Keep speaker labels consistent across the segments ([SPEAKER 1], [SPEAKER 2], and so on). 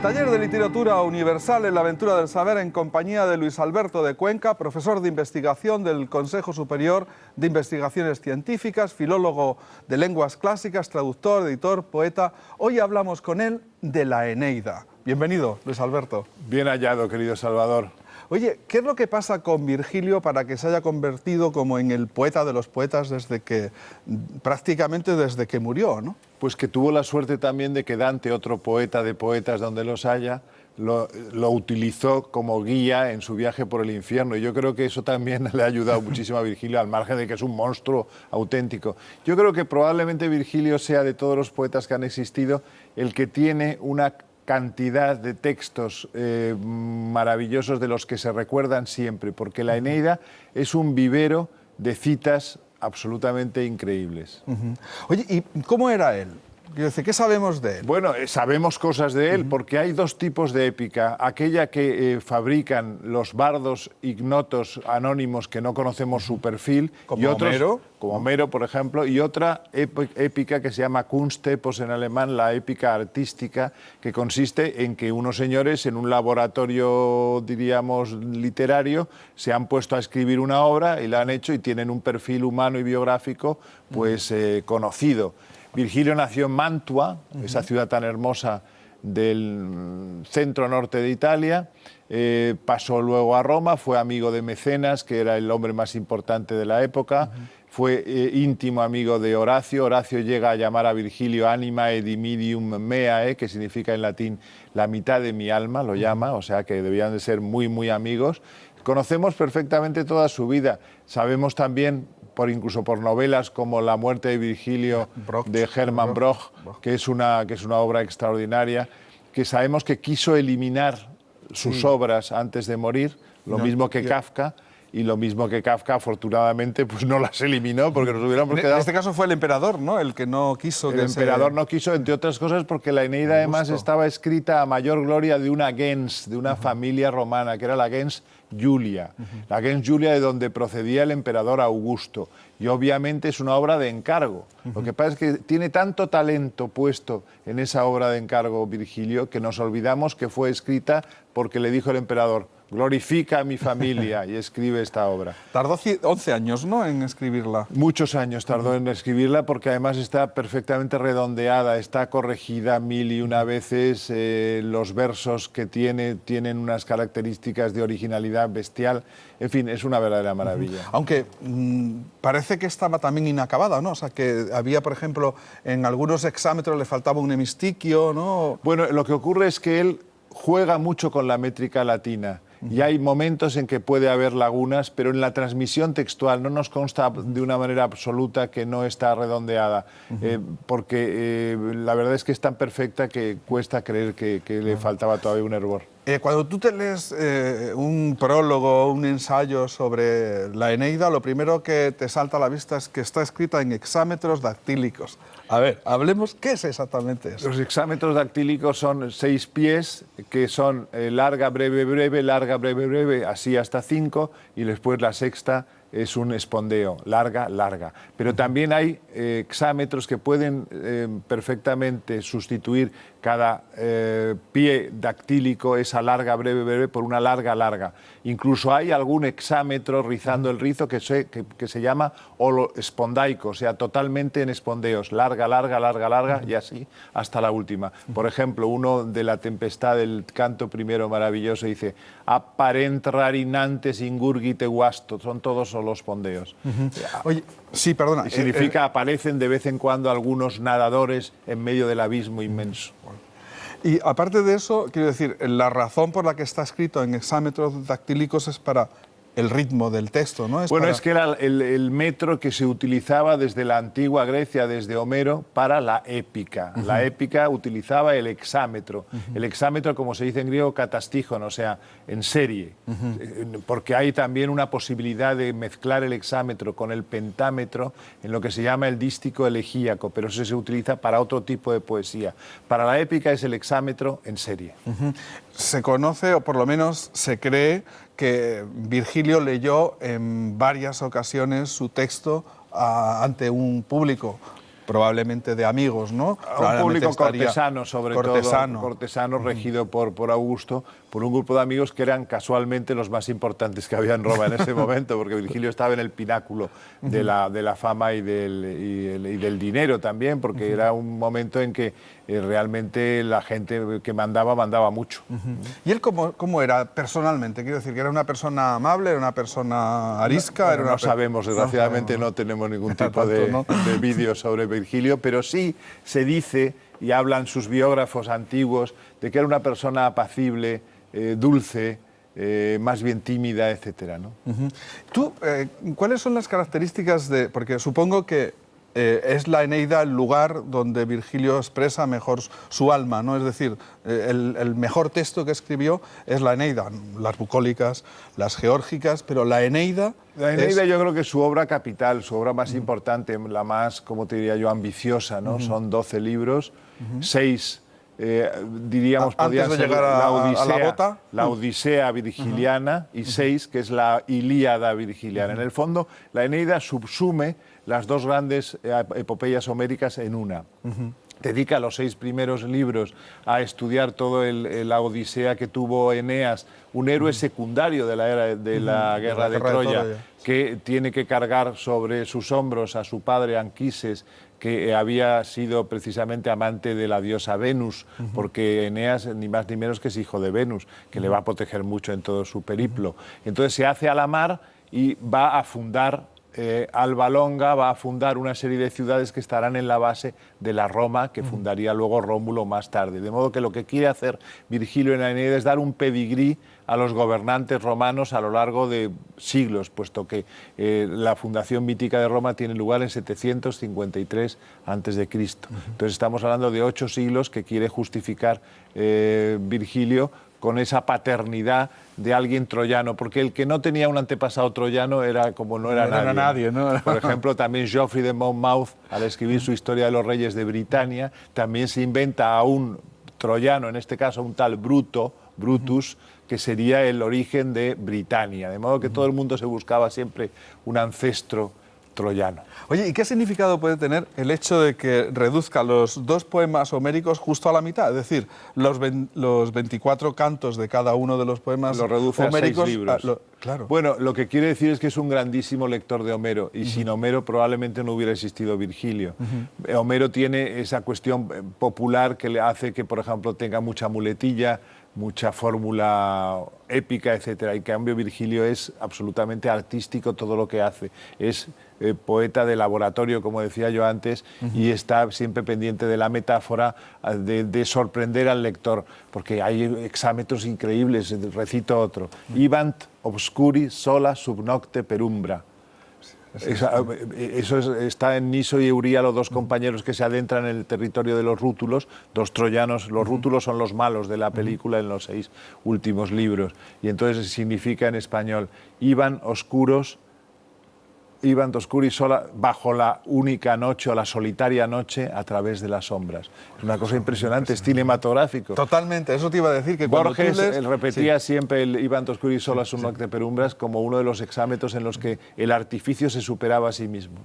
[SPEAKER 1] Taller de Literatura Universal en la Aventura del Saber en compañía de Luis Alberto de Cuenca, profesor de investigación del Consejo Superior de Investigaciones Científicas, filólogo de lenguas clásicas, traductor, editor, poeta. Hoy hablamos con él de la Eneida. Bienvenido, Luis Alberto.
[SPEAKER 2] Bien hallado, querido Salvador.
[SPEAKER 1] Oye, ¿qué es lo que pasa con Virgilio para que se haya convertido como en el poeta de los poetas prácticamente desde que murió, ¿no?
[SPEAKER 2] Pues que tuvo la suerte también de que Dante, otro poeta de poetas donde los haya, lo utilizó como guía en su viaje por el infierno. Y yo creo que eso también le ha ayudado muchísimo a Virgilio, al margen de que es un monstruo auténtico. Yo creo que probablemente Virgilio sea, de todos los poetas que han existido, el que tiene una cantidad de textos maravillosos de los que se recuerdan siempre, porque la Eneida es un vivero de citas absolutamente increíbles.
[SPEAKER 1] Oye, ¿y cómo era él? Quiero decir, ¿qué sabemos de él?
[SPEAKER 2] Bueno, sabemos cosas de él, porque hay dos tipos de épica. Aquella que fabrican los bardos ignotos anónimos que no conocemos su perfil.
[SPEAKER 1] Como
[SPEAKER 2] y otros,
[SPEAKER 1] Homero.
[SPEAKER 2] Como Homero, por ejemplo. Y otra épica que se llama Kunstepos en alemán, la épica artística, que consiste en que unos señores en un laboratorio, diríamos, literario, se han puesto a escribir una obra y la han hecho y tienen un perfil humano y biográfico pues conocido. Virgilio nació en Mantua, esa ciudad tan hermosa del centro norte de Italia, pasó luego a Roma, fue amigo de Mecenas, que era el hombre más importante de la época, fue íntimo amigo de Horacio. Horacio llega a llamar a Virgilio animae dimidium meae, que significa en latín la mitad de mi alma, lo llama, o sea que debían de ser muy, muy amigos. Conocemos perfectamente toda su vida, sabemos también, incluso por novelas como La muerte de Virgilio de Hermann Broch, que es una obra extraordinaria, que sabemos que quiso eliminar sus obras antes de morir, lo mismo que Kafka, y lo mismo que Kafka, afortunadamente, pues no las eliminó, porque nos hubiéramos quedado...
[SPEAKER 1] En este caso fue el emperador, ¿no?, el que no quiso...
[SPEAKER 2] El emperador no quiso, entre otras cosas, porque la Eneida además estaba escrita a mayor gloria de una gens, de una familia romana, que era la gens Julia. La gens Julia, de donde procedía el emperador Augusto. Y obviamente es una obra de encargo. Lo que pasa es que tiene tanto talento puesto en esa obra de encargo Virgilio, que nos olvidamos que fue escrita porque le dijo el emperador: glorifica a mi familia, y escribe esta obra.
[SPEAKER 1] Tardó 11 años, ¿no?, en escribirla.
[SPEAKER 2] Muchos años tardó en escribirla, porque además está perfectamente redondeada, está corregida 1001 veces, los versos que tienen unas características de originalidad bestial. En fin, es una verdadera maravilla.
[SPEAKER 1] Aunque parece que estaba también inacabada, ¿no? O sea, que había, por ejemplo, en algunos hexámetros le faltaba un hemistiquio, ¿no?
[SPEAKER 2] Bueno, lo que ocurre es que él juega mucho con la métrica latina. Y hay momentos en que puede haber lagunas, pero en la transmisión textual no nos consta de una manera absoluta que no está redondeada, porque la verdad es que es tan perfecta que cuesta creer que le faltaba todavía un hervor.
[SPEAKER 1] Cuando tú te lees un prólogo, un ensayo sobre la Eneida, lo primero que te salta a la vista es que está escrita en hexámetros dactílicos. A ver, hablemos, ¿qué es exactamente eso?
[SPEAKER 2] Los hexámetros dactílicos son 6 pies, que son larga, breve, breve, larga, breve, breve, así hasta 5, y después la sexta es un espondeo, larga, larga. Pero también hay hexámetros que pueden perfectamente sustituir cada pie dactílico, esa larga, breve, breve, por una larga, larga. Incluso hay algún hexámetro rizando el rizo que se llama holoespondaico, o sea, totalmente en espondeos, larga, larga, larga, larga, y así hasta la última. Por ejemplo, uno de La Tempestad, del canto primero maravilloso, dice: apparent rarinantes ingurgite guasto, son todos holoespondeos.
[SPEAKER 1] Oye, sí, perdona.
[SPEAKER 2] Y significa aparecen de vez en cuando algunos nadadores en medio del abismo inmenso.
[SPEAKER 1] Y aparte de eso, quiero decir, la razón por la que está escrito en hexámetros dactílicos es para el ritmo del texto, ¿no?
[SPEAKER 2] Es que era el metro que se utilizaba desde la antigua Grecia, desde Homero, para la épica. La épica utilizaba el hexámetro. El hexámetro, como se dice en griego, katastíjon, o sea, en serie. Porque hay también una posibilidad de mezclar el hexámetro con el pentámetro en lo que se llama el dístico elegíaco, pero eso se utiliza para otro tipo de poesía. Para la épica es el hexámetro en serie.
[SPEAKER 1] Se conoce, o por lo menos se cree, que Virgilio leyó en varias ocasiones su texto ante un público probablemente de amigos, ¿no?
[SPEAKER 2] Un público cortesano, sobre todo, cortesano regido por Augusto, por un grupo de amigos que eran casualmente los más importantes que había en Roma en ese momento, porque Virgilio estaba en el pináculo de la fama y del dinero también, porque era un momento en que realmente la gente que mandaba mucho.
[SPEAKER 1] ¿Y él cómo era personalmente? Quiero decir, ¿que era una persona amable, era una persona arisca?
[SPEAKER 2] No sabemos, desgraciadamente no tenemos ningún tipo de vídeo sobre Virgilio, pero sí se dice, y hablan sus biógrafos antiguos, de que era una persona apacible, dulce, más bien tímida, etcétera, ¿no?
[SPEAKER 1] ¿Tú, cuáles son las características de...? Porque supongo que es la Eneida el lugar donde Virgilio expresa mejor su alma, ¿no? Es decir, el mejor texto que escribió es la Eneida, las bucólicas, las geórgicas, pero la Eneida...
[SPEAKER 2] La Eneida yo creo que es su obra capital, su obra más importante, la más, como te diría yo, ambiciosa, ¿no? Son 12 libros, 6... diríamos, podrían ser la Odisea virgiliana y 6, que es la Ilíada virgiliana. En el fondo, la Eneida subsume las dos grandes epopeyas homéricas en una. Dedica los 6 primeros libros a estudiar todo la Odisea que tuvo Eneas, un héroe secundario de la guerra de Troya, que tiene que cargar sobre sus hombros a su padre Anquises, que había sido precisamente amante de la diosa Venus, porque Eneas ni más ni menos que es hijo de Venus, que le va a proteger mucho en todo su periplo. Entonces se hace a la mar y va a fundar Alba Longa, va a fundar una serie de ciudades que estarán en la base de la Roma que fundaría luego Rómulo más tarde. De modo que lo que quiere hacer Virgilio en la Eneida es dar un pedigrí a los gobernantes romanos a lo largo de siglos, puesto que la fundación mítica de Roma tiene lugar en 753 a.C. Entonces estamos hablando de 8 siglos que quiere justificar Virgilio con esa paternidad de alguien troyano, porque el que no tenía un antepasado troyano era como no era nadie,
[SPEAKER 1] ¿no?
[SPEAKER 2] Por ejemplo, también Geoffrey de Monmouth, al escribir su Historia de los Reyes de Britania, también se inventa a un troyano, en este caso un tal Brutus, que sería el origen de Britania, de modo que todo el mundo se buscaba siempre un ancestro troyano.
[SPEAKER 1] Oye, ¿y qué significado puede tener el hecho de que reduzca los 2 poemas homéricos justo a la mitad? Es decir, los 24 cantos de cada uno de los poemas
[SPEAKER 2] lo reduce
[SPEAKER 1] homéricos
[SPEAKER 2] a 6 libros.
[SPEAKER 1] Claro.
[SPEAKER 2] Bueno, lo que quiere decir es que es un grandísimo lector de Homero, y sin Homero probablemente no hubiera existido Virgilio. Homero tiene esa cuestión popular que le hace que, por ejemplo, tenga mucha muletilla, mucha fórmula épica, etcétera. En cambio, Virgilio es absolutamente artístico todo lo que hace. Es poeta de laboratorio, como decía yo antes, y está siempre pendiente de la metáfora, de sorprender al lector, porque hay hexámetros increíbles. Recito otro. Ibant obscuri sola sub nocte perumbra. Eso está en Niso y Euríalo, 2 compañeros que se adentran en el territorio de los rútulos, 2 troyanos. Los rútulos son los malos de la película en los 6 últimos libros. Y entonces significa en español, iban oscuros sola bajo la única noche o la solitaria noche a través de las sombras. Es una cosa impresionante, es cinematográfico.
[SPEAKER 1] Totalmente, eso te iba a decir, que cuando
[SPEAKER 2] Borges
[SPEAKER 1] tú lees...
[SPEAKER 2] repetía siempre el Ibant oscuri sola sub nocte perumbras como uno de los exámetros en los que el artificio se superaba a sí mismo.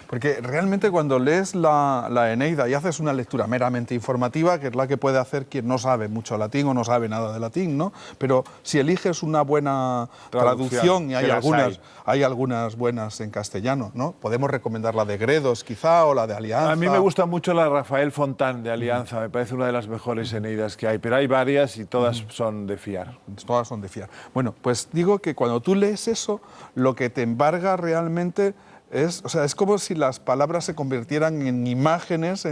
[SPEAKER 1] Porque realmente cuando lees la Eneida y haces una lectura meramente informativa, que es la que puede hacer quien no sabe mucho latín o no sabe nada de latín, ¿no? Pero si eliges una buena traducción, y hay algunas buenas en castellano, ¿no? Podemos recomendar la de Gredos, quizá, o la de Alianza.
[SPEAKER 2] A mí me gusta mucho la de Rafael Fontán, de Alianza, me parece una de las mejores Eneidas que hay, pero hay varias y todas son de fiar.
[SPEAKER 1] Todas son de fiar. Bueno, pues digo que cuando tú lees eso, lo que te embarga realmente es como si las palabras se convirtieran en imágenes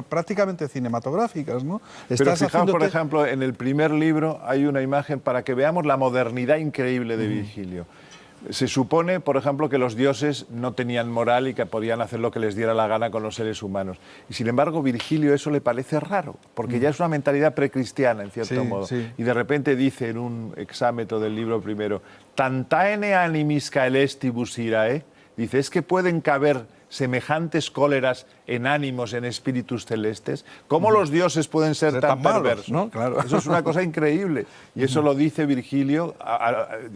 [SPEAKER 1] prácticamente cinematográficas, ¿no?
[SPEAKER 2] Pero fijaos, por ejemplo, en el primer libro hay una imagen para que veamos la modernidad increíble de Virgilio. Se supone, por ejemplo, que los dioses no tenían moral y que podían hacer lo que les diera la gana con los seres humanos. Y sin embargo, Virgilio eso le parece raro, porque ya es una mentalidad precristiana, en cierto modo. Sí. Y de repente dice en un exámetro del libro primero, «Tantaene animis caelestibus irae», dice, ¿es que pueden caber semejantes cóleras en ánimos, en espíritus celestes? ¿Cómo los dioses pueden ser tan perversos?
[SPEAKER 1] ¿No? Claro.
[SPEAKER 2] Eso es una cosa increíble. Y eso lo dice Virgilio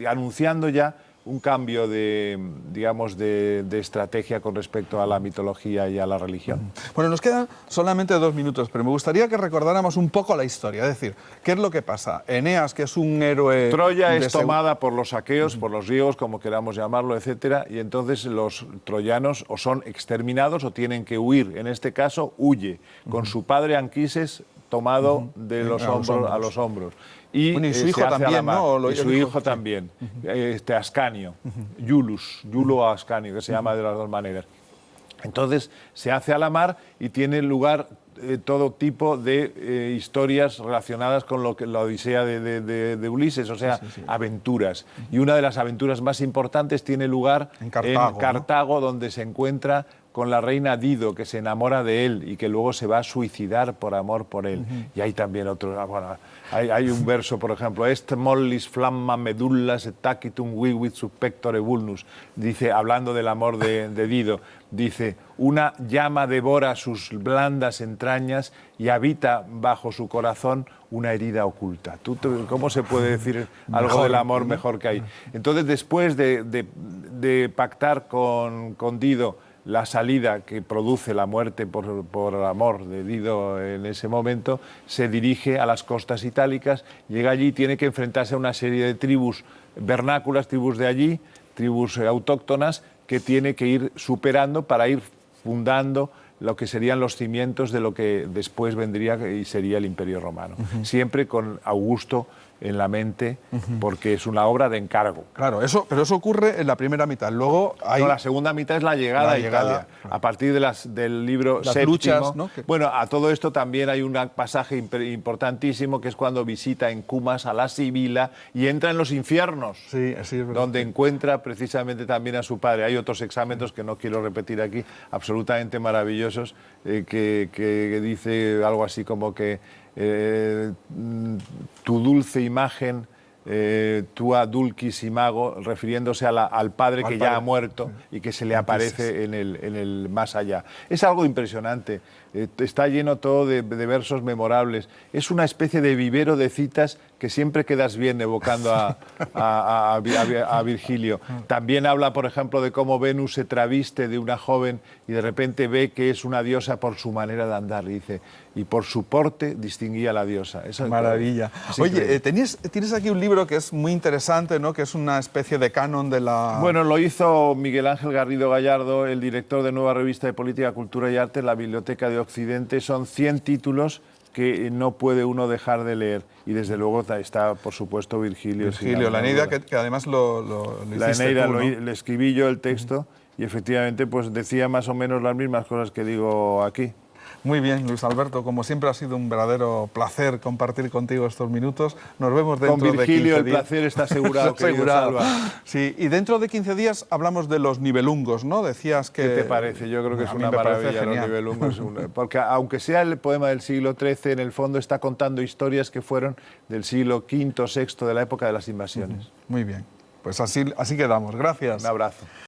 [SPEAKER 2] anunciando ya un cambio de, digamos, de estrategia con respecto a la mitología y a la religión.
[SPEAKER 1] Bueno, nos quedan solamente 2 minutos, pero me gustaría que recordáramos un poco la historia. Es decir, ¿qué es lo que pasa? Eneas, que es un héroe...
[SPEAKER 2] Troya es tomada por los aqueos, por los griegos, como queramos llamarlo, etcétera, y entonces los troyanos o son exterminados o tienen que huir. En este caso, huye, con su padre Anquises tomado de los hombros a los hombros. Y,
[SPEAKER 1] bueno, y su hijo también, ¿no?
[SPEAKER 2] Y su hijo también, Ascanio, Iulo Ascanio, que se llama de las dos maneras. Entonces se hace a la mar y tiene lugar todo tipo de historias relacionadas con la Odisea de Ulises, o sea, aventuras. Y una de las aventuras más importantes tiene lugar en Cartago, ¿no? Donde se encuentra con la reina Dido, que se enamora de él y que luego se va a suicidar por amor por él. Y hay también otros... Bueno, hay un verso, por ejemplo, Est mollis flamma medullas et tacitum vivit sub pectore vulnus, dice, hablando del amor de Dido, dice, una llama devora sus blandas entrañas y habita bajo su corazón una herida oculta. ¿Cómo se puede decir algo del amor mejor que hay? Entonces, después de pactar con Dido la salida que produce la muerte por amor de Dido en ese momento, se dirige a las costas itálicas, llega allí y tiene que enfrentarse a una serie de tribus vernáculas, tribus de allí, tribus autóctonas, que tiene que ir superando para ir fundando lo que serían los cimientos de lo que después vendría y sería el Imperio Romano. Siempre con Augusto en la mente, porque es una obra de encargo.
[SPEAKER 1] Claro, pero eso ocurre en la primera mitad. Luego hay...
[SPEAKER 2] No, la segunda mitad es la llegada a Italia. Claro. A partir del libro
[SPEAKER 1] las
[SPEAKER 2] séptimo,
[SPEAKER 1] luchas, ¿no?
[SPEAKER 2] Bueno, a todo esto también hay un pasaje importantísimo, que es cuando visita en Cumas a la Sibila y entra en los infiernos,
[SPEAKER 1] sí, es verdad,
[SPEAKER 2] donde encuentra precisamente también a su padre. Hay otros exámenes que no quiero repetir aquí, absolutamente maravillosos, que dice algo así como que tu dulce imagen, tua dulcis imago, refiriéndose al padre que ya ha muerto y que se le aparece en el más allá. Es algo impresionante, está lleno todo de versos memorables. Es una especie de vivero de citas que siempre quedas bien evocando a Virgilio. También habla, por ejemplo, de cómo Venus se traviste de una joven y de repente ve que es una diosa por su manera de andar, dice, y por su porte distinguía a la diosa. Eso
[SPEAKER 1] maravilla. Oye, tienes aquí un libro que es muy interesante, ¿no? Que es una especie de canon de la...
[SPEAKER 2] Bueno, lo hizo Miguel Ángel Garrido Gallardo, el director de Nueva Revista de Política, Cultura y Arte en la Biblioteca de Occidente. Son 100 títulos que no puede uno dejar de leer. Y desde luego está, por supuesto, Virgilio.
[SPEAKER 1] La Eneida, que además lo
[SPEAKER 2] la
[SPEAKER 1] hiciste
[SPEAKER 2] Eneida
[SPEAKER 1] tú, ¿no?
[SPEAKER 2] le escribí yo el texto y efectivamente pues decía más o menos las mismas cosas que digo aquí.
[SPEAKER 1] Muy bien, Luis Alberto, como siempre ha sido un verdadero placer compartir contigo estos minutos. Nos vemos dentro de 15 días.
[SPEAKER 2] Con Virgilio el placer está asegurado, querido Salva.
[SPEAKER 1] Sí, y dentro de 15 días hablamos de los nivelungos, ¿no? Decías que...
[SPEAKER 2] ¿Qué te parece? Yo creo que es una maravilla los nivelungos. Porque aunque sea el poema del siglo XIII, en el fondo está contando historias que fueron del siglo V, VI, de la época de las invasiones.
[SPEAKER 1] Muy bien, pues así quedamos. Gracias.
[SPEAKER 2] Un abrazo.